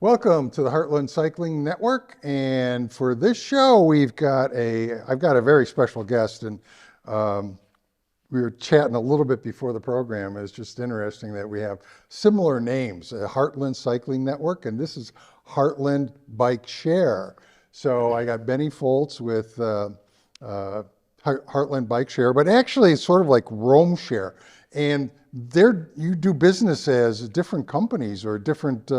Welcome to the Heartland Cycling Network, and for this show, I've got a very special guest, and we were chatting a little bit before the program. It's just interesting that we have similar names, Heartland Cycling Network, and this is Heartland Bike Share. So I got Benny Foltz with Heartland Bike Share, but actually it's sort of like Roam Share, and you do business as different companies or different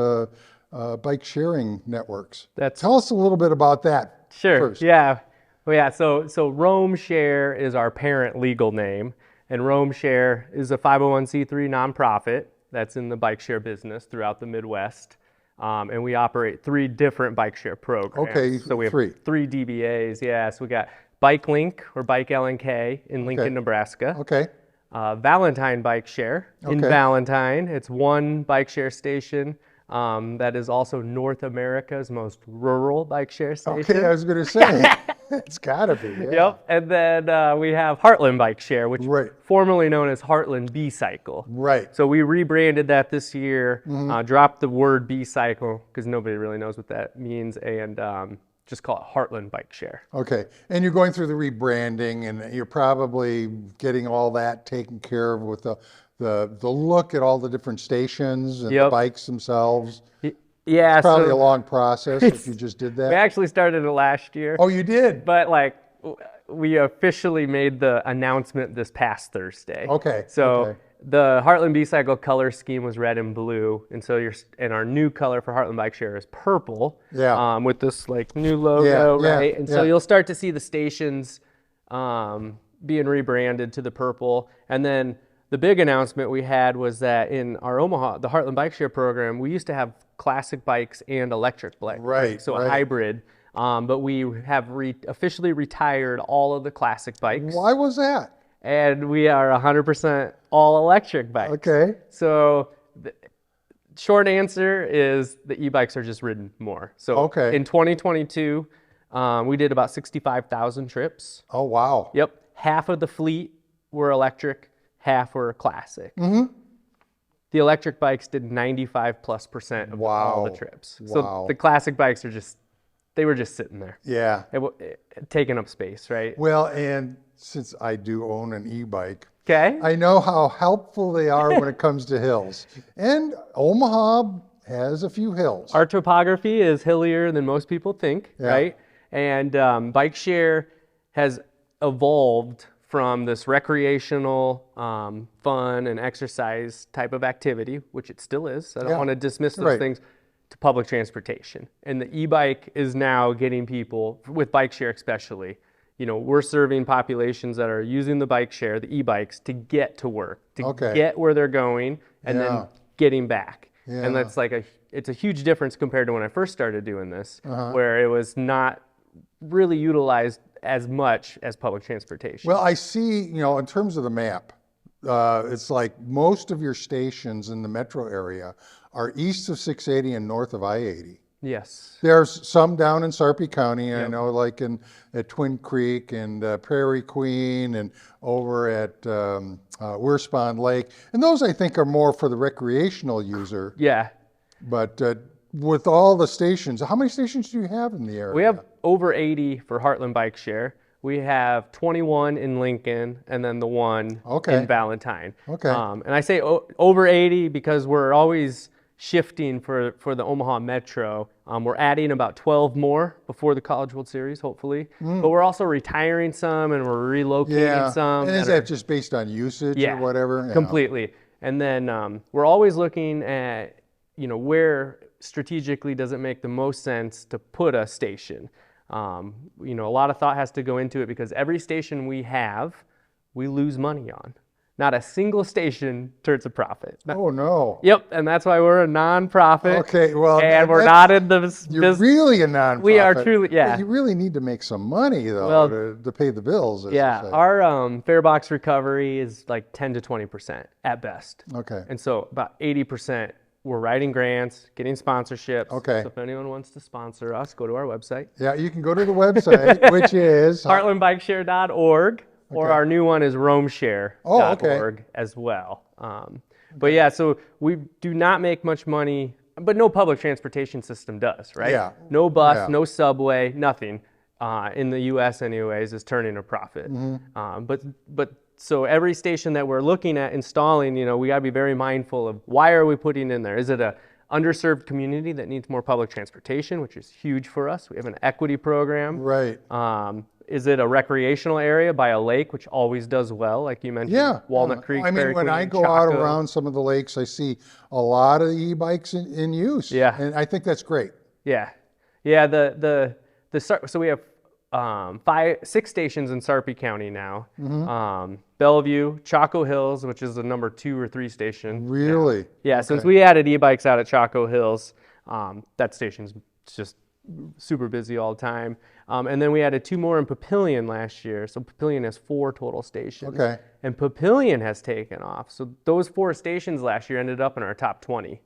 bike sharing networks. Tell us a little bit about that. Sure. First. Yeah. Well, yeah. So Roam Share is our parent legal name, and Roam Share is a 501c3 nonprofit that's in the bike share business throughout the Midwest, and we operate 3 different bike share programs. Okay. So we have 3 DBAs. Yeah. So we got Bike Link or Bike LNK in Lincoln, Nebraska. Okay. Valentine Bike Share in Valentine. It's one bike share station. That is also North America's most rural bike share station. Okay, I was going to say, it's got to be. Yeah. Yep, and then we have Heartland Bike Share, which formerly known as Heartland B-Cycle. Right. So we rebranded that this year, dropped the word B-Cycle because nobody really knows what that means, and just call it Heartland Bike Share. Okay, and you're going through the rebranding, and you're probably getting all that taken care of with the look at all the different stations and the bikes themselves. Yeah, it's probably a long process if you just did that. We actually started it last year. Oh, you did? But we officially made the announcement this past Thursday. Okay. So the Heartland B-Cycle color scheme was red and blue, and so our new color for Heartland Bike Share is purple. Yeah. With this new logo, right? And so you'll start to see the stations being rebranded to the purple, and then the big announcement we had was that in our Omaha, the Heartland Bike Share program, we used to have classic bikes and electric bikes, a hybrid. But we have officially retired all of the classic bikes. Why was that? And we are 100% all electric bikes. Okay. So the short answer is the e-bikes are just ridden more. So in 2022, we did about 65,000 trips. Oh, wow. Yep. Half of the fleet were electric. Half were classic. The electric bikes did 95+% of all the trips. So the classic bikes they were just sitting there. Yeah. Taking up space, right? Well, and since I do own an e-bike, I know how helpful they are when it comes to hills. And Omaha has a few hills. Our topography is hillier than most people think, right? And bike share has evolved from this recreational, fun and exercise type of activity, which it still is. I don't want to dismiss those things, to public transportation. And the e-bike is now getting people, with bike share especially, we're serving populations that are using the bike share, the e-bikes, to get to work, to get where they're going, and then getting back. And that's it's a huge difference compared to when I first started doing this, where it was not really utilized as much as public transportation. Well, I see, in terms of the map, it's like most of your stations in the metro area are east of 680 and north of I-80. Yes. There's some down in Sarpy County, I know, like at Twin Creek and Prairie Queen and over at Weirspond Lake. And those, I think, are more for the recreational user. Yeah. But with all the stations, how many stations do you have in the area? We have over 80 for Heartland Bike Share. We have 21 in Lincoln, and then the one in Valentine. And I say over 80 because we're always shifting for the Omaha Metro. We're adding about 12 more before the College World Series, hopefully. But we're also retiring some, and we're relocating some. And is that just based on usage or whatever? Completely. And then we're always looking at, where strategically does it make the most sense to put a station. A lot of thought has to go into it because every station we have, we lose money on. Not a single station turns a profit. Oh, no. Yep, and that's why we're a nonprofit. Okay, well, and we're not in the business. You're really a nonprofit. We are truly, But you really need to make some money, though, to pay the bills. Our fare box recovery is like 10 to 20% at best. Okay. And so about 80%, we're writing grants, getting sponsorships. Okay. So if anyone wants to sponsor us, go to our website. Yeah, you can go to the website, which is heartlandbikeshare.org. Or our new one is roamshare.org as well. But yeah, so we do not make much money but no public transportation system does, right? Yeah. No bus, Yeah. no subway, nothing in the U.S. anyways is turning a profit. But so every station that we're looking at installing, we got to be very mindful of why are we putting in there? Is it a underserved community that needs more public transportation, which is huge for us? We have an equity program. Right. Is it a recreational area by a lake, which always does well, like you mentioned? Yeah. Walnut Creek, I mean, Berry when Queen, I go out Chaco. around some of the lakes, I see a lot of the e-bikes in use. Yeah. And I think that's great. Yeah. So we have 6 stations in Sarpy County now. Bellevue, Chaco Hills, which is the number 2 or 3 station. Really? Yeah. Since we added e-bikes out at Chaco Hills, that station's just super busy all the time. And then we added 2 more in Papillion last year. So Papillion has 4 total stations. Okay. And Papillion has taken off. So those 4 stations last year ended up in our top 20.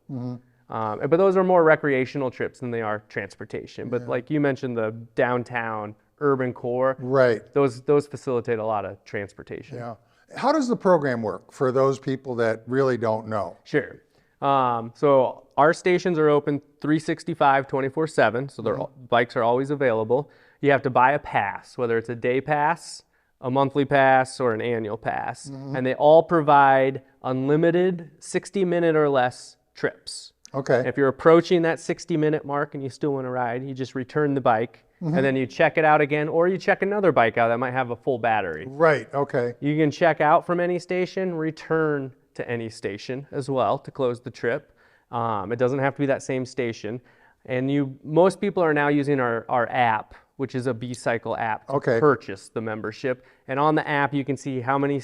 But those are more recreational trips than they are transportation. But like you mentioned, the downtown urban core, Right. those facilitate a lot of transportation. Yeah. How does the program work for those people that really don't know? Sure. So our stations are open 365, 24/7. So their bikes are always available. You have to buy a pass, whether it's a day pass, a monthly pass, or an annual pass. And they all provide unlimited 60-minute or less trips. Okay. If you're approaching that 60-minute mark and you still want to ride, you just return the bike and then you check it out again, or you check another bike out that might have a full battery. Right. Okay. You can check out from any station, return to any station as well to close the trip. It doesn't have to be that same station. And most people are now using our app, which is a B-Cycle app, to purchase the membership. And on the app, you can see how many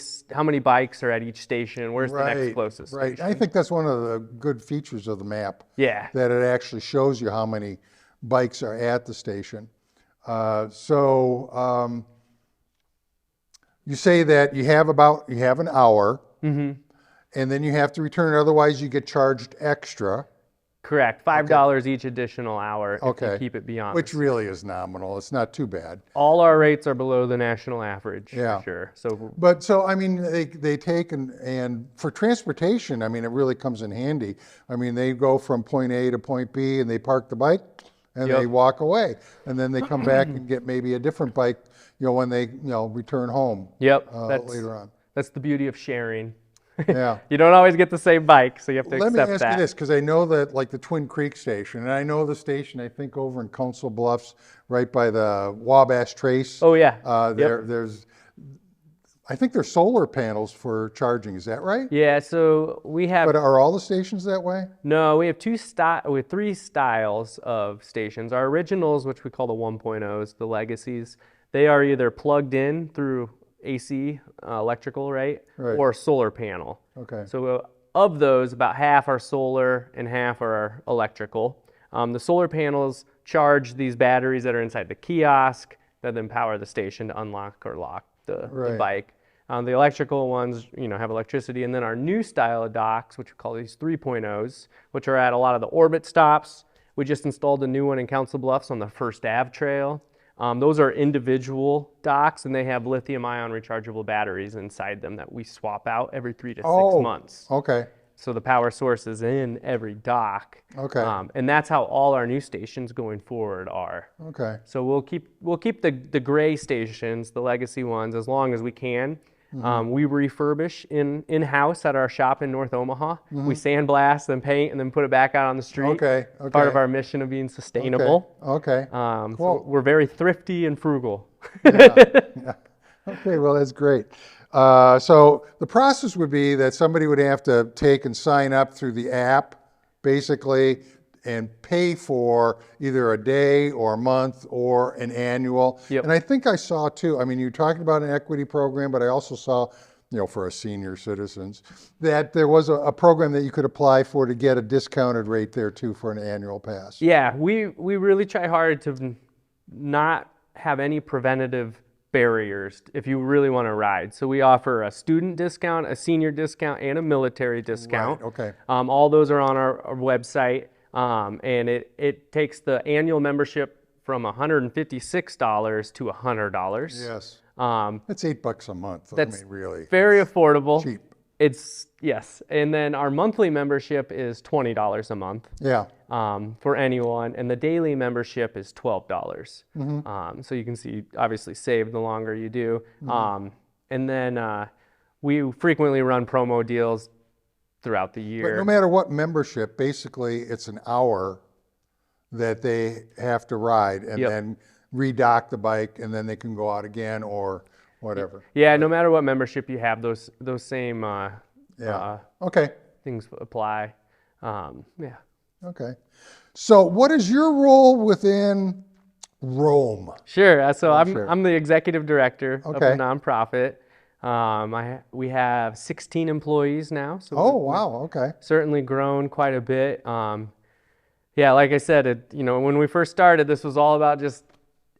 bikes are at each station, where's the next closest station. I think that's one of the good features of the map. Yeah. That it actually shows you how many bikes are at the station. You say that you have an hour, and then you have to return it. Otherwise, you get charged extra. Correct. $5 each additional hour if you keep it beyond. Which really is nominal. It's not too bad. All our rates are below the national average, for sure. So I mean, they take and for transportation, I mean, it really comes in handy. I mean, they go from point A to point B and they park the bike and they walk away, and then they come back and get maybe a different bike, when they return home. Later on. That's the beauty of sharing. Yeah. You don't always get the same bike, so you have to accept that. Let me ask you this, because I know that like the Twin Creek station, and I know the station, I think over in Council Bluffs, right by the Wabash Trace. Oh yeah. I think there's solar panels for charging. Is that right? Yeah. So we have. But are all the stations that way? No, we have 3 styles of stations. Our originals, which we call the 1.0s, the legacies, they are either plugged in through AC, electrical, right? Or solar panel. Okay. So of those, about half are solar and half are electrical. The solar panels charge these batteries that are inside the kiosk that then power the station to unlock or lock the bike. The electrical ones, have electricity. And then our new style of docks, which we call these 3.0s, which are at a lot of the orbit stops. We just installed a new one in Council Bluffs on the First Ave Trail. Those are individual docks, and they have lithium-ion rechargeable batteries inside them that we swap out every 3 to 6 months. Okay. So the power source is in every dock. Okay. And that's how all our new stations going forward are. Okay. So we'll keep the gray stations, the legacy ones, as long as we can. We refurbish in-house at our shop in North Omaha. We sandblast and paint and then put it back out on the street. Okay. Part of our mission of being sustainable. Okay. Cool. So Cool. we're very thrifty and frugal. Yeah. Okay, well, that's great. So the process would be that somebody would have to take and sign up through the app, basically, and pay for either a day or a month or an annual. Yep. And I think I saw too, I mean, you're talking about an equity program, but I also saw, for our senior citizens, that there was a program that you could apply for to get a discounted rate there too for an annual pass. Yeah, we really try hard to not have any preventative barriers if you really want to ride. So we offer a student discount, a senior discount, and a military discount. Right, okay. All those are on our website. And it takes the annual membership from $156 to $100. Yes. That's $8 a month. That's really very affordable. Cheap. Yes. And then our monthly membership is $20 a month. Yeah. for anyone, and the daily membership is $12. So you can see, obviously, save the longer you do. And then we frequently run promo deals throughout the year. But no matter what membership, basically it's an hour that they have to ride and then redock the bike, and then they can go out again or whatever. Yeah, no matter what membership you have, those same Okay. things apply. Okay. So what is your role within Rome? Sure. So I'm the executive director of the Okay. nonprofit. We have 16 employees now. So Wow. Okay. certainly grown quite a bit. Yeah, like I said, when we first started, this was all about just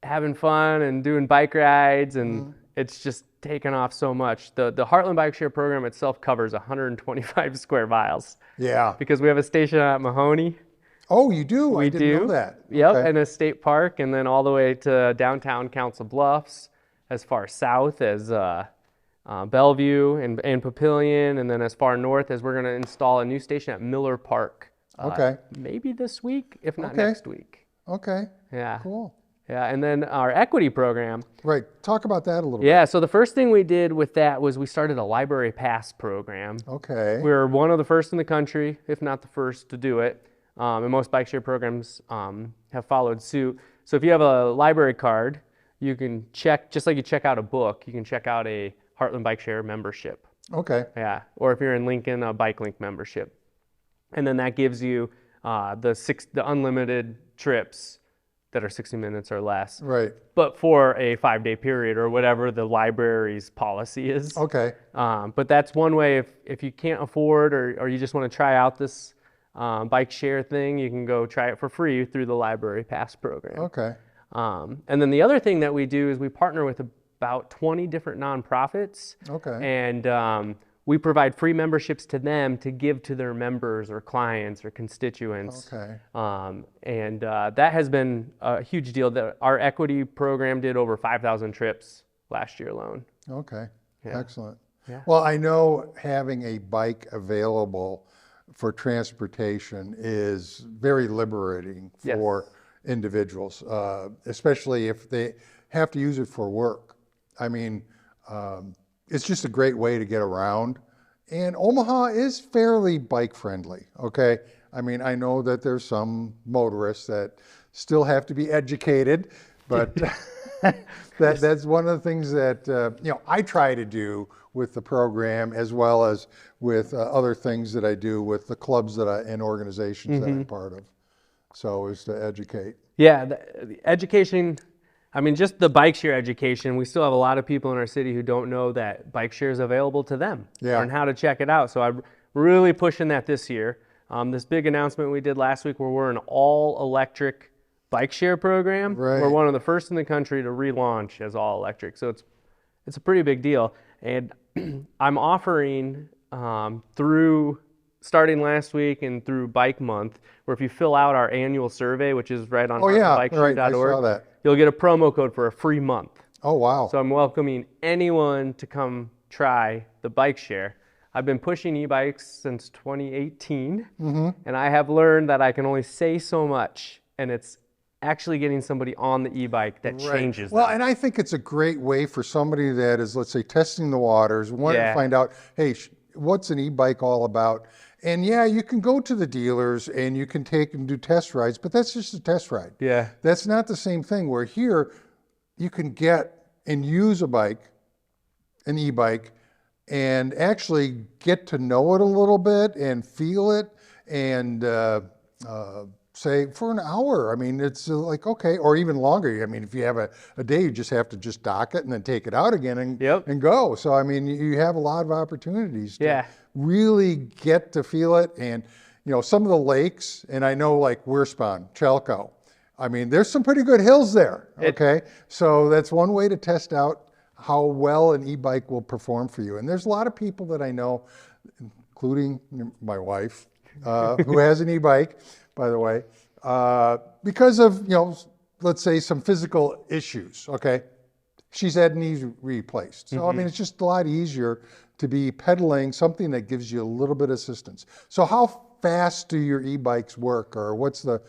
having fun and doing bike rides, and it's just taken off so much. The Heartland Bike Share program itself covers 125 square miles. Yeah. Because we have a station at Mahoney. Oh, you do? I didn't know that. Yep, Okay. and a state park, and then all the way to downtown Council Bluffs, as far south as Bellevue and Papillion, and then as far north as we're going to install a new station at Miller Park. Okay. Maybe this week, if not Okay. next week. Okay. Yeah. Cool. Yeah, and then our equity program. Right. Talk about that a little bit. Yeah, so the first thing we did with that was we started a library pass program. Okay. We were one of the first in the country, if not the first, to do it. And most bike share programs have followed suit. So if you have a library card, you can check, just like you check out a book, you can check out a Heartland Bike Share membership. Okay. Yeah, or if you're in Lincoln, a Bike Link membership. And then that gives you the unlimited trips that are 60 minutes or less. Right. But for a 5-day period or whatever the library's policy is. Okay. But that's one way if you can't afford or you just want to try out this bike share thing, you can go try it for free through the library pass program. Okay. And then the other thing that we do is we partner with about 20 different nonprofits. Okay. And we provide free memberships to them to give to their members or clients or constituents. Okay. And that has been a huge deal. Our equity program did over 5,000 trips last year alone. Okay. Yeah. Excellent. Yeah. Well, I know having a bike available for transportation is very liberating for individuals, especially if they have to use it for work. I mean, it's just a great way to get around. And Omaha is fairly bike friendly, okay? I mean, I know that there's some motorists that still have to be educated, but that's one of the things that, I try to do with the program, as well as with other things that I do with the clubs and organizations that I'm part of. So is to educate. Yeah, the education, I mean, just the bike share education, we still have a lot of people in our city who don't know that bike share is available to them and how to check it out. So I'm really pushing that this year. This big announcement we did last week where we're an all-electric bike share program. Right. We're one of the first in the country to relaunch as all-electric. So it's a pretty big deal. And I'm offering through starting last week and through Bike Month, where if you fill out our annual survey, which is right on bikeshare.org, I saw that. you'll get a promo code for a free month. Oh, wow. So I'm welcoming anyone to come try the bike share. I've been pushing e-bikes since 2018, and I have learned that I can only say so much, and it's actually getting somebody on the e-bike that changes Well, them. and I think it's a great way for somebody that is, let's say, testing the waters, wanting to find out, hey, what's an e-bike all about? And yeah, you can go to the dealers and you can take and do test rides, but that's just a test ride. Yeah. That's not the same thing, where here you can get and use a bike, an e-bike, and actually get to know it a little bit and feel it and say for an hour. I mean, it's like, okay, or even longer. I mean, if you have a day, you just have to just dock it and then take it out again and go. So, I mean, you have a lot of opportunities to really get to feel it. And, some of the lakes, and I know like Weirspon, Chalco, I mean, there's some pretty good hills there, okay? So that's one way to test out how well an e-bike will perform for you. And there's a lot of people that I know, including my wife, who has an e-bike, by the way, because of, let's say some physical issues, okay? She's had knees replaced. So, I mean, it's just a lot easier to be pedaling something that gives you a little bit of assistance. So how fast do your e-bikes work, or what's the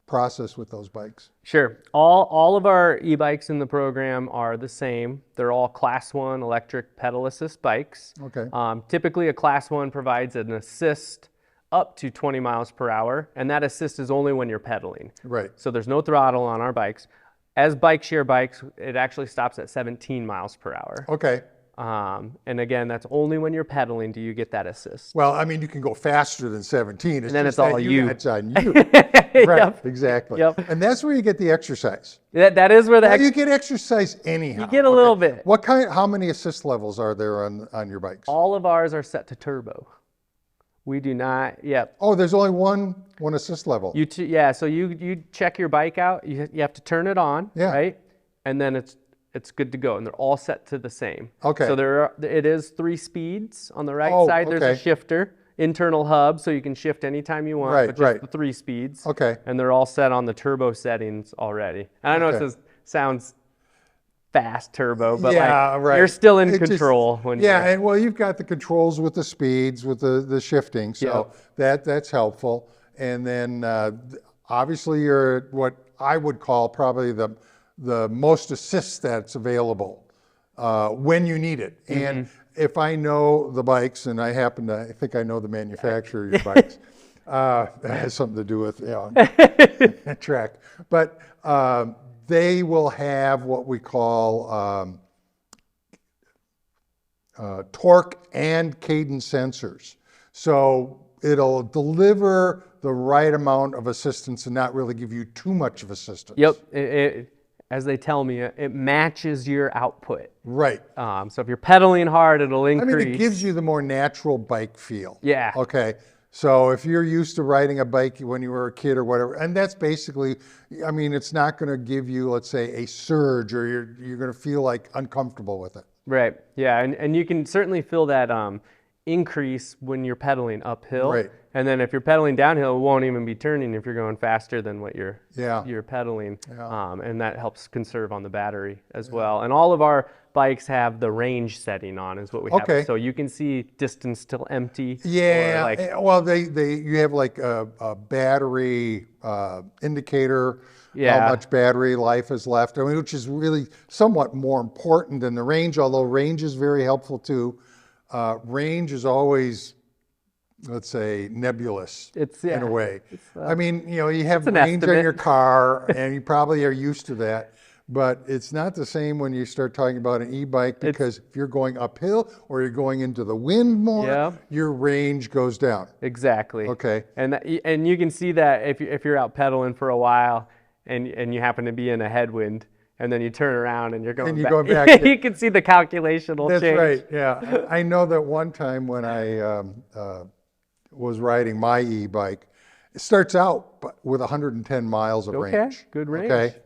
process with those bikes? Sure. All of our e-bikes in the program are the same. They're all Class 1 electric pedal assist bikes. Okay. Typically, a Class 1 provides an assist up to 20 miles per hour, and that assist is only when you're pedaling. Right. So there's no throttle on our bikes. As bike share bikes, it actually stops at 17 miles per hour. Okay. And again, that's only when you're pedaling do you get that assist. Well, I mean, you can go faster than 17. And then just it's all that you. It's on you. Right, Yep. exactly. Yep. And that's where you get the exercise. That is where the Well, you get exercise anyhow. you get a little bit. How many assist levels are there on your bikes? All of ours are set to turbo. We do not. Yep. Oh, there's only one assist level. Yeah. So you check your bike out. You have to turn it on. Yeah. Right. And then it's good to go, and they're all set to the same. Okay. So it is 3 speeds on the right Oh, side. There's a okay. shifter, internal hub, so you can shift anytime you want. Right, but just right. the 3 speeds. Okay. And they're all set on the turbo settings already. And I know Okay. it sounds fast turbo, but Yeah, like right. you're still in It just- control when Yeah, you're, and well, you've got the controls with the speeds, with the shifting, so that's helpful. And then obviously you're at what I would call probably the most assist that's available when you need it. And if I know the bikes, and I think I know the manufacturer of your bikes, that has something to do with track. But they will have what we call torque and cadence sensors. So it'll deliver the right amount of assistance and not really give you too much of assistance. Yep. As they tell me, it matches your output. Right. So if you're pedaling hard, it'll increase. I mean, it gives you the more natural bike feel. Yeah. Okay. So if you're used to riding a bike when you were a kid or whatever, and that's basically, I mean, it's not going to give you, let's say, a surge, or you're going to feel like uncomfortable with it. Right. Yeah. And you can certainly feel that increase when you're pedaling uphill. Right. And then if you're pedaling downhill, it won't even be turning if you're going faster than what you're pedaling. And that helps conserve on the battery as well. And all of our bikes have the range setting on is what we have. Okay. So you can see distance till empty. Yeah. Or like, well, you have like a battery indicator, how much battery life is left. I mean, which is really somewhat more important than the range, although range is very helpful too. Range is always, let's say, nebulous in a way. I mean, you have range on your car, and you probably are used to that. But it's not the same when you start talking about an e-bike, because if you're going uphill or you're going into the wind more, your range goes down. Exactly. Okay. And you can see that if you're out pedaling for a while and you happen to be in a headwind, and then you turn around and you're going back. You can see the calculation will change. That's right, yeah. I know that one time when I was riding my e-bike, it starts out with 110 miles of range. Good range. Okay.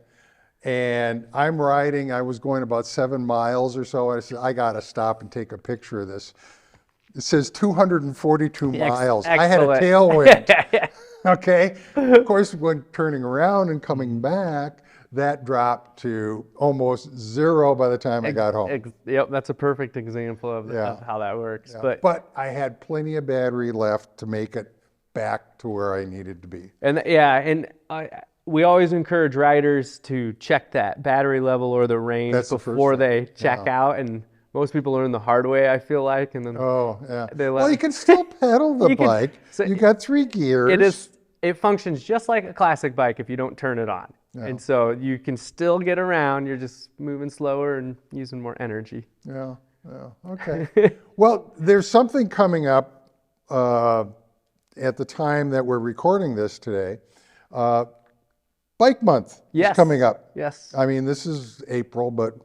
And I'm riding, I was going about 7 miles or so. I said, I got to stop and take a picture of this. It says 242 miles. I had a tailwind. Okay. Of course, when turning around and coming back, that dropped to almost 0 by the time I got home. Yep, that's a perfect example of how that works. Yeah. But I had plenty of battery left to make it back to where I needed to be. And we always encourage riders to check that battery level or the range before they check out. And most people learn the hard way, I feel like. And then well, you can still pedal the bike. You got 3 gears. It functions just like a classic bike if you don't turn it on. Yeah. And so you can still get around. You're just moving slower and using more energy. Yeah. Okay. Well, there's something coming up at the time that we're recording this today. Bike Month is coming up. Yes. I mean, this is April, but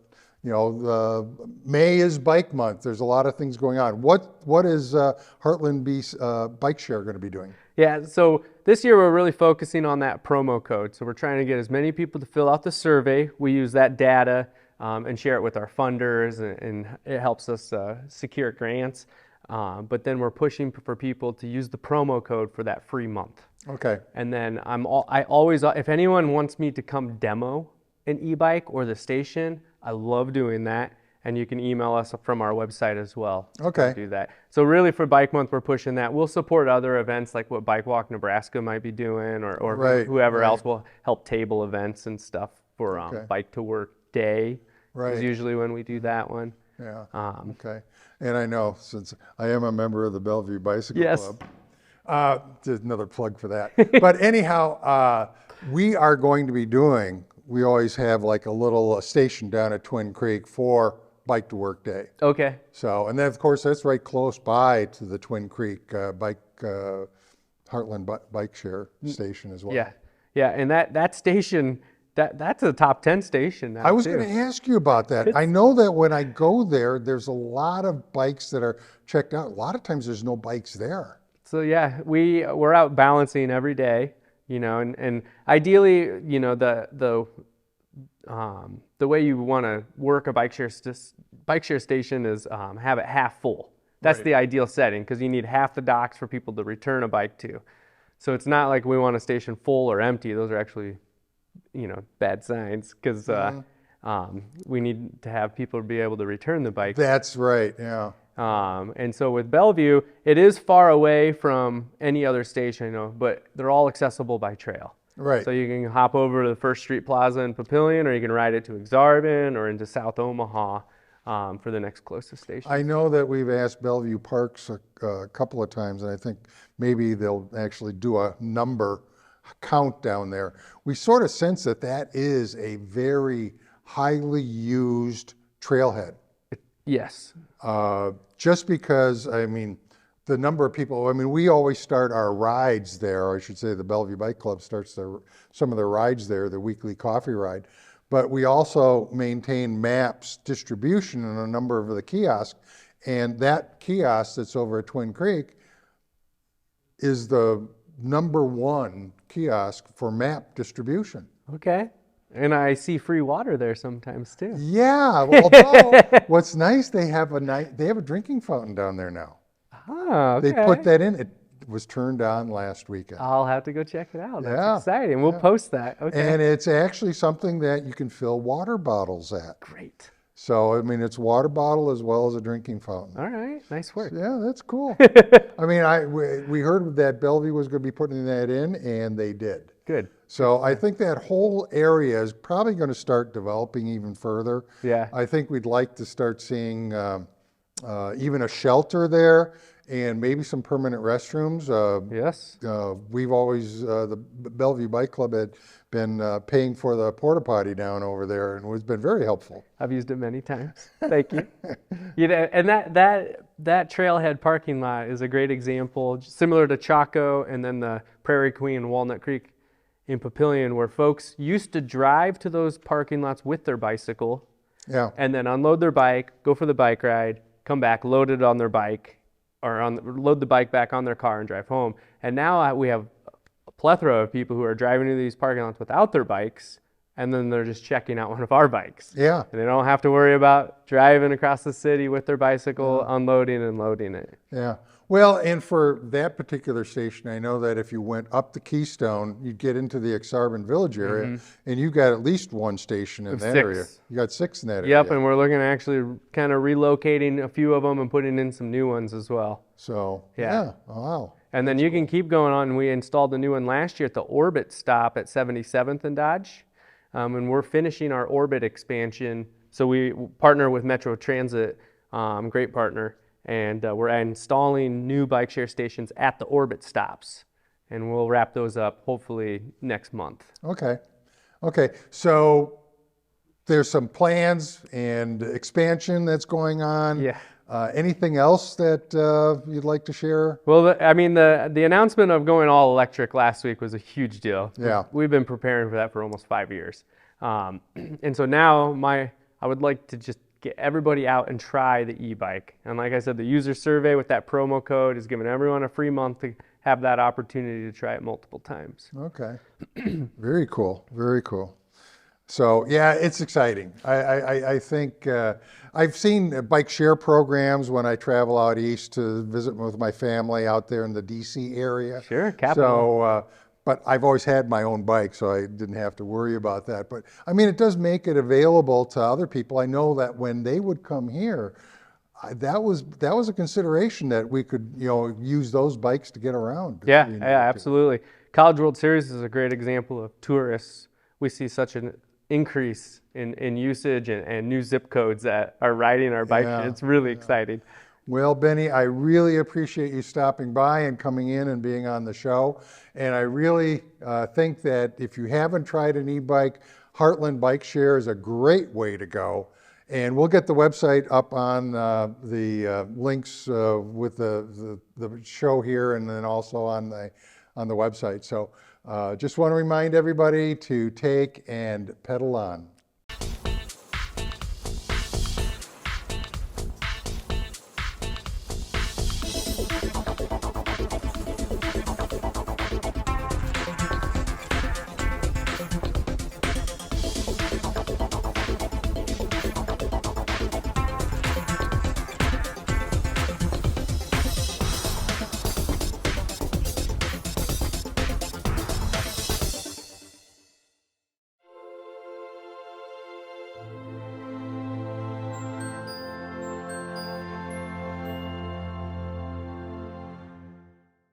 May is Bike Month. There's a lot of things going on. What is Heartland Bike Share going to be doing? Yeah, so this year we're really focusing on that promo code. So we're trying to get as many people to fill out the survey. We use that data and share it with our funders, and it helps us secure grants. But then we're pushing for people to use the promo code for that free month. Okay. And then I always, if anyone wants me to come demo an e-bike or the station, I love doing that. and you can email us from our website as well. Okay. To do that. So really for Bike Month, we're pushing that. We'll support other events like what Bike Walk Nebraska might be doing, or Right, whoever right. else will help table events and stuff for Bike to Work Day. Right. Is usually when we do that one. Yeah. Okay. And I know, since I am a member of the Bellevue Bicycle Yes. Club, there's another plug for that. But anyhow, we are going to be doing, we always have like a little station down at Twin Creek for Bike to Work Day. Okay. So, and then of course that's right close by to the Twin Creek Heartland bike share station as well. Yeah. Yeah. And that station, that's a top 10 station now. I was too. going to ask you about that. I know that when I go there, there's a lot of bikes that are checked out. A lot of times there's no bikes there. So yeah, we're out balancing every day, you know, and ideally, you know, the way you want to work a bike share station is have it half full. That's Right. the ideal setting, because you need half the docks for people to return a bike to. So it's not like we want a station full or empty. Those are actually, you know, bad signs, because we need to have people be able to return the bike. That's right, yeah. And so with Bellevue, it is far away from any other station, you know, but they're all accessible by trail. Right. So you can hop over to the First Street Plaza in Papillion, or you can ride it to Exarban or into South Omaha for the next closest station. I know that we've asked Bellevue Parks a couple of times, and I think maybe they'll actually do a number count down there. We sort of sense that that is a very highly used trailhead. Yes. Just because, I mean, the number of people, I mean, we always start our rides there, or I should say the Bellevue Bike Club starts some of their rides there, the weekly coffee ride. But we also maintain maps distribution in a number of the kiosks. And that kiosk that's over at Twin Creek is the #1 kiosk for map distribution. Okay. And I see free water there sometimes too. Yeah, although what's nice, they have a drinking fountain down there now. Oh, okay. They put that in. It was turned on last weekend. I'll have to go check it out. That's Yeah, exciting. We'll post that. Okay. And it's actually something that you can fill water bottles at. Great. So, I mean, it's a water bottle as well as a drinking fountain. All right. Nice work. Yeah, that's cool. I mean, we heard that Bellevue was going to be putting that in, and they did. Good. So I think that whole area is probably going to start developing even further. Yeah. I think we'd like to start seeing even a shelter there, and maybe some permanent restrooms. Yes. We've always, the Bellevue Bike Club had been paying for the porta potty down over there, and it's been very helpful. I've used it many times. Thank you. You know, and that trailhead parking lot is a great example, similar to Chaco and then the Prairie Queen, Walnut Creek in Papillion, where folks used to drive to those parking lots with their bicycle, Yeah. and then unload their bike, go for the bike ride, come back, load it on their bike, or load the bike back on their car and drive home. And now we have a plethora of people who are driving to these parking lots without their bikes, and then they're just checking out one of our bikes. Yeah. And they don't have to worry about driving across the city with their bicycle, unloading and loading it. Yeah. Well, and for that particular station, I know that if you went up the Keystone, you'd get into the Exarban Village area, and you got at least one station in that six. area. You got 6 in that area. Yep, and we're looking at actually kind of relocating a few of them and putting in some new ones as well. So, Yeah. Wow. And then you can keep going on. We installed a new one last year at the Orbit stop at 77th and Dodge. And we're finishing our Orbit expansion. So we partner with Metro Transit, great partner. And we're installing new bike share stations at the Orbit stops. And we'll wrap those up hopefully next month. Okay. Okay. So there's some plans and expansion that's going on. Yeah. Anything else that you'd like to share? Well, the announcement of going all electric last week was a huge deal. Yeah. We've been preparing for that for almost 5 years. And so now I would like to just get everybody out and try the e-bike. And like I said, the user survey with that promo code is giving everyone a free month to have that opportunity to try it multiple times. Okay. Very cool. Very cool. So yeah, it's exciting. I think I've seen bike share programs when I travel out east to visit with my family out there in the DC area. Sure, capital. So but I've always had my own bike, so I didn't have to worry about that. But I mean, it does make it available to other people. I know that when they would come here, that was a consideration that we could, use those bikes to get around. Yeah, absolutely. College World Series is a great example of tourists. We see such an increase in usage and new zip codes that are riding our bikes. Yeah, It's really exciting. Well, Benny, I really appreciate you stopping by and coming in and being on the show. And I really think that if you haven't tried an e-bike, Heartland Bike Share is a great way to go. And we'll get the website up on the links with the show here, and then also on the website. So just want to remind everybody to take and pedal on.